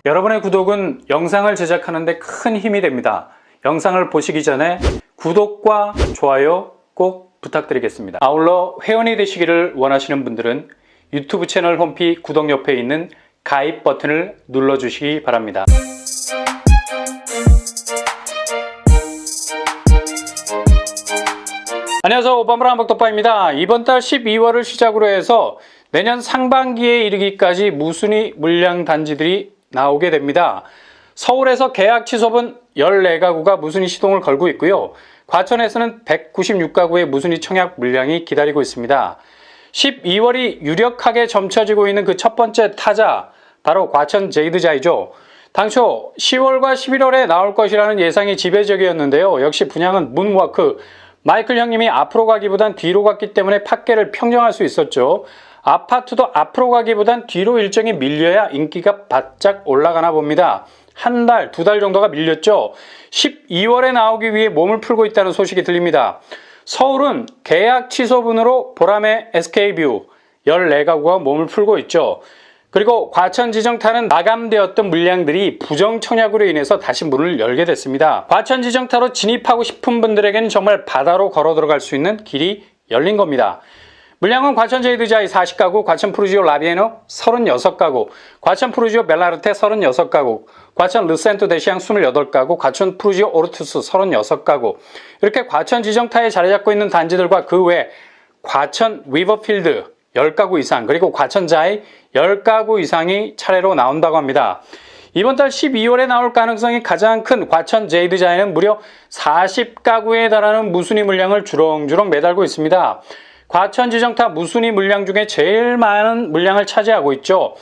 여러분의 구독은 영상을 제작하는 데 큰 힘이 됩니다. 영상을 보시기 전에 구독과 좋아요 꼭 부탁드리겠습니다. 아울러 회원이 되시기를 원하시는 분들은 유튜브 채널 홈피 구독 옆에 있는 가입 버튼을 눌러주시기 바랍니다. 안녕하세요. 오빠무라 한박덕바입니다. 이번 달 12월을 시작으로 해서 내년 상반기에 이르기까지 무순위 물량 단지들이 나오게 됩니다. 서울에서 계약 취소분 14가구가 무순위 시동을 걸고 있고요. 과천에서는 196가구의 무순위 청약 물량이 기다리고 있습니다. 12월이 유력하게 점쳐지고 있는 그 첫 번째 타자, 바로 과천 제이드자이죠. 당초 10월과 11월에 나올 것이라는 예상이 지배적이었는데요. 역시 분양은 문워크, 마이클 형님이 앞으로 가기보단 뒤로 갔기 때문에 팟개를 평정할 수 있었죠. 아파트도 앞으로 가기보단 뒤로 일정이 밀려야 인기가 바짝 올라가나 봅니다. 한 달, 두 달 정도가 밀렸죠. 12월에 나오기 위해 몸을 풀고 있다는 소식이 들립니다. 서울은 계약 취소분으로 보람의 SK뷰 14가구가 몸을 풀고 있죠. 그리고 과천 지정타는 마감되었던 물량들이 부정 청약으로 인해서 다시 문을 열게 됐습니다. 과천 지정타로 진입하고 싶은 분들에게는 정말 바다로 걸어 들어갈 수 있는 길이 열린 겁니다. 물량은 과천 제이드자이 40가구, 과천 푸르지오 라비에노 36가구, 과천 푸르지오 벨라르테 36가구, 과천 르센토 대시앙 28가구, 과천 푸르지오 오르투스 36가구. 이렇게 과천 지정타에 자리 잡고 있는 단지들과 그 외 과천 위버필드 10가구 이상, 그리고 과천자이 10가구 이상이 차례로 나온다고 합니다. 이번 달 12월에 나올 가능성이 가장 큰 과천 제이드자이는 무려 40가구에 달하는 무순위 물량을 주렁주렁 매달고 있습니다. 과천 지정타 무순위 물량 중에 제일 많은 물량을 차지하고 있죠.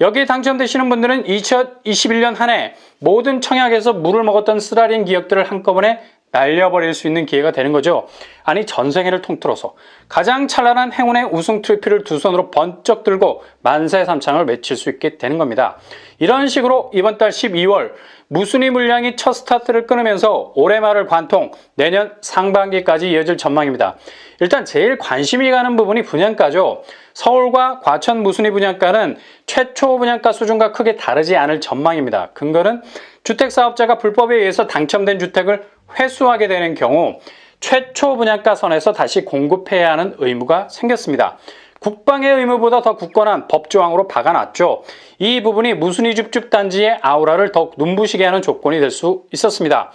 여기에 당첨되시는 분들은 2021년 한 해 모든 청약에서 물을 먹었던 쓰라린 기억들을 한꺼번에 날려버릴 수 있는 기회가 되는 거죠. 아니, 전생애를 통틀어서 가장 찬란한 행운의 우승 트로피를 두 손으로 번쩍 들고 만세 삼창을 외칠 수 있게 되는 겁니다. 이런 식으로 이번 달 12월 무순위 물량이 첫 스타트를 끊으면서 올해 말을 관통 내년 상반기까지 이어질 전망입니다. 일단 제일 관심이 가는 부분이 분양가죠. 서울과 과천 무순위 분양가는 최초 분양가 수준과 크게 다르지 않을 전망입니다. 근거는 주택사업자가 불법에 의해서 당첨된 주택을 회수하게 되는 경우 최초 분양가 선에서 다시 공급해야 하는 의무가 생겼습니다. 국방의 의무보다 더 굳건한 법조항으로 박아놨죠. 이 부분이 무순위 줍줍 단지의 아우라를 더욱 눈부시게 하는 조건이 될 수 있었습니다.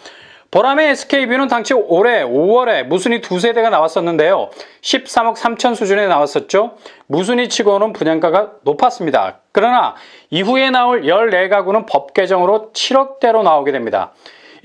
보람의 SK뷰는 당시 올해 5월에 무순위 두세 대가 나왔었는데요. 13억 3천 수준에 나왔었죠. 무순위 치고는 분양가가 높았습니다. 그러나 이후에 나올 14가구는 법 개정으로 7억대로 나오게 됩니다.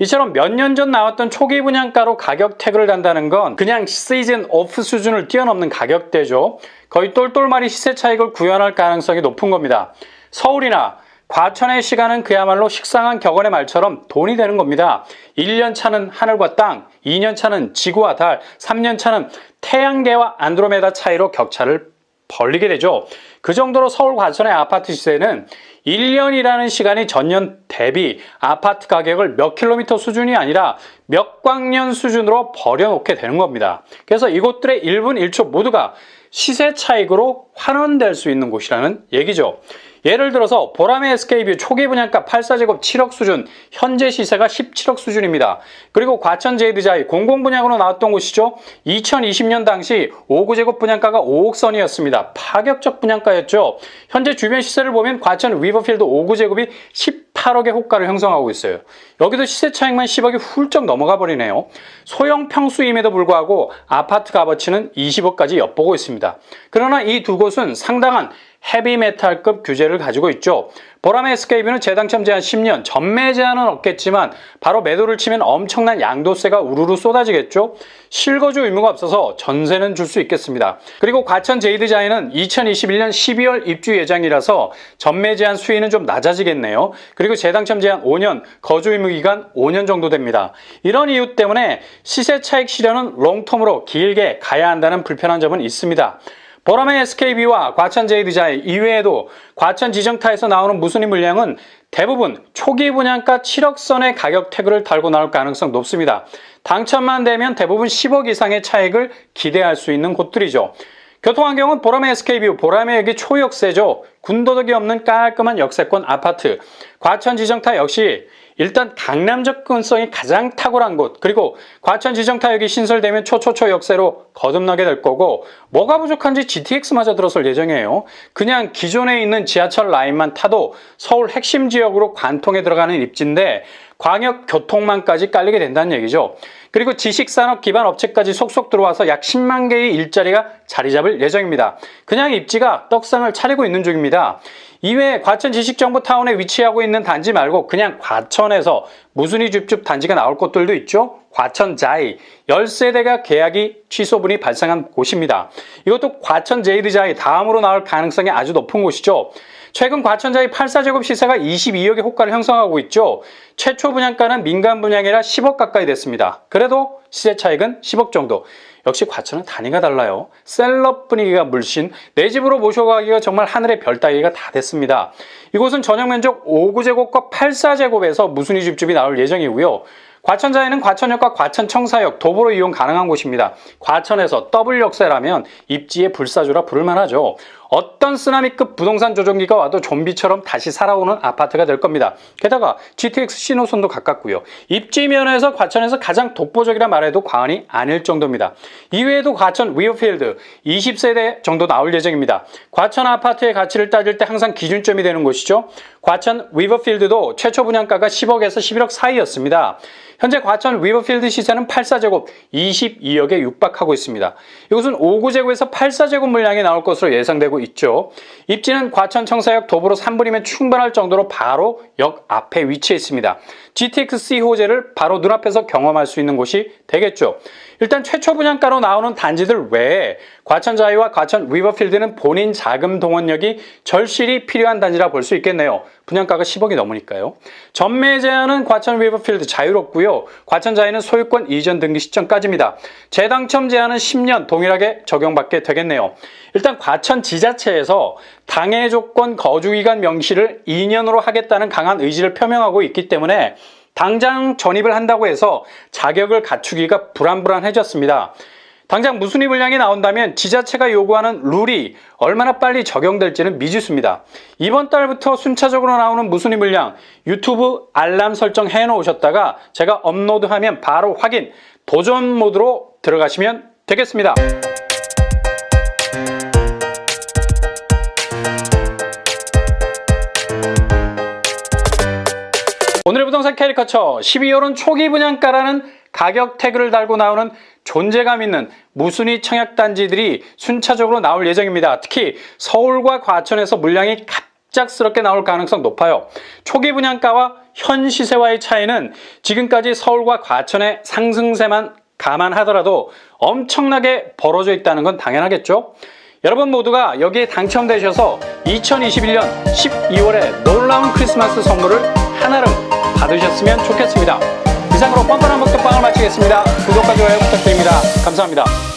이처럼 몇 년 전 나왔던 초기 분양가로 가격 태그를 단다는 건 그냥 시즌 오프 수준을 뛰어넘는 가격대죠. 거의 똘똘마리 시세 차익을 구현할 가능성이 높은 겁니다. 서울이나 과천의 시간은 그야말로 식상한 격언의 말처럼 돈이 되는 겁니다. 1년 차는 하늘과 땅, 2년 차는 지구와 달, 3년 차는 태양계와 안드로메다 차이로 격차를 벌리게 되죠. 그 정도로 서울 과천의 아파트 시세는 1년이라는 시간이 전년 대비 아파트 가격을 몇 킬로미터 수준이 아니라 몇 광년 수준으로 버려놓게 되는 겁니다. 그래서 이곳들의 1분 1초 모두가 시세 차익으로 환원될 수 있는 곳이라는 얘기죠. 예를 들어서 보람의 SK뷰 초기 분양가 8사제곱 7억 수준, 현재 시세가 17억 수준입니다. 그리고 과천 제이드자이 공공분양으로 나왔던 곳이죠. 2020년 당시 5구제곱 분양가가 5억 선이었습니다. 파격적 분양가였죠. 현재 주변 시세를 보면 과천 위버필드 5구제곱이 18억의 호가를 형성하고 있어요. 여기도 시세 차익만 10억이 훌쩍 넘어가 버리네요. 소형 평수임에도 불구하고 아파트 값어치는 20억까지 엿보고 있습니다. 그러나 이 두 곳은 상당한 헤비메탈급 규제를 가지고 있죠. 보람의 SK뷰는 재당첨 제한 10년, 전매 제한은 없겠지만 바로 매도를 치면 엄청난 양도세가 우르르 쏟아지겠죠. 실거주 의무가 없어서 전세는 줄 수 있겠습니다. 그리고 과천 제이드자이는 2021년 12월 입주 예정이라서 전매 제한 수위는 좀 낮아지겠네요. 그리고 재당첨 제한 5년, 거주 의무 기간 5년 정도 됩니다. 이런 이유 때문에 시세 차익 실현은 롱텀으로 길게 가야 한다는 불편한 점은 있습니다. 보람의 SK뷰와 과천 제이드자이 이외에도 과천 지정타에서 나오는 무순위 물량은 대부분 초기 분양가 7억 선의 가격 태그를 달고 나올 가능성 높습니다. 당첨만 되면 대부분 10억 이상의 차익을 기대할 수 있는 곳들이죠. 교통환경은 보람의 SK뷰, 보람의 역이 초역세죠. 군더더기 없는 깔끔한 역세권 아파트. 과천 지정타 역시 일단 강남 접근성이 가장 탁월한 곳, 그리고 과천 지정타역이 신설되면 초초초 역세로 거듭나게 될 거고, 뭐가 부족한지 GTX마저 들어설 예정이에요. 그냥 기존에 있는 지하철 라인만 타도 서울 핵심 지역으로 관통에 들어가는 입지인데 광역 교통망까지 깔리게 된다는 얘기죠. 그리고 지식산업 기반 업체까지 속속 들어와서 약 10만 개의 일자리가 자리 잡을 예정입니다. 그냥 입지가 떡상을 차리고 있는 중입니다. 이외에 과천 지식정보타운에 위치하고 있는 단지 말고 그냥 과천에서 무순위 줍줍 단지가 나올 곳들도 있죠. 과천자이 10세대가 계약이 취소분이 발생한 곳입니다. 이것도 과천제이드자이 다음으로 나올 가능성이 아주 높은 곳이죠. 최근 과천자이 84제곱 시세가 22억의 호가를 형성하고 있죠. 최초 분양가는 민간 분양이라 10억 가까이 됐습니다. 그래도 시세 차익은 10억 정도. 역시 과천은 단위가 달라요. 셀럽 분위기가 물씬, 내 집으로 모셔가기가 정말 하늘의 별 따기가 다 됐습니다. 이곳은 전용 면적 5구제곱과 84제곱에서 무순위 줍줍이 나올 예정이고요. 과천자에는 과천역과 과천청사역 도보로 이용 가능한 곳입니다. 과천에서 더블 역세라면 입지의 불사조라 부를만하죠. 어떤 쓰나미급 부동산 조종기가 와도 좀비처럼 다시 살아오는 아파트가 될 겁니다. 게다가 GTX 신호선도 가깝고요. 입지 면에서 과천에서 가장 독보적이라 말해도 과언이 아닐 정도입니다. 이외에도 과천 위어필드 20세대 정도 나올 예정입니다. 과천 아파트의 가치를 따질 때 항상 기준점이 되는 곳이죠. 과천 위버필드도 최초 분양가가 10억에서 11억 사이였습니다. 현재 과천 위버필드 시세는 84제곱 22억에 육박하고 있습니다. 이곳은 5구제곱에서 84제곱 물량이 나올 것으로 예상되고 있죠. 입지는 과천 청사역 도보로 3분이면 충분할 정도로 바로 역 앞에 위치해 있습니다. GTX-C 호재를 바로 눈앞에서 경험할 수 있는 곳이 되겠죠. 일단 최초 분양가로 나오는 단지들 외에 과천자이와 과천 위버필드는 본인 자금 동원력이 절실히 필요한 단지라 볼 수 있겠네요. 분양가가 10억이 넘으니까요. 전매 제한은 과천 위버필드 자유롭고요. 과천자이는 소유권 이전 등기 시점까지입니다. 재당첨 제한은 10년 동일하게 적용받게 되겠네요. 일단 과천 지자체에서 당해 조건 거주기간 명시를 2년으로 하겠다는 강한 의지를 표명하고 있기 때문에 당장 전입을 한다고 해서 자격을 갖추기가 불안불안해졌습니다. 당장 무순위 분량이 나온다면 지자체가 요구하는 룰이 얼마나 빨리 적용될지는 미지수입니다. 이번 달부터 순차적으로 나오는 무순위 분량 유튜브 알람 설정 해놓으셨다가 제가 업로드하면 바로 확인, 도전 모드로 들어가시면 되겠습니다. 오늘의 부동산 캐리커처 12월은 초기 분양가라는 가격 태그를 달고 나오는 존재감 있는 무순위 청약단지들이 순차적으로 나올 예정입니다. 특히 서울과 과천에서 물량이 갑작스럽게 나올 가능성 높아요. 초기 분양가와 현 시세와의 차이는 지금까지 서울과 과천의 상승세만 감안하더라도 엄청나게 벌어져 있다는 건 당연하겠죠. 여러분 모두가 여기에 당첨되셔서 2021년 12월에 놀라운 크리스마스 선물을 하나름 받으셨으면 좋겠습니다. 이상으로 뻔뻔한 먹방을 마치겠습니다. 구독과 좋아요 부탁드립니다. 감사합니다.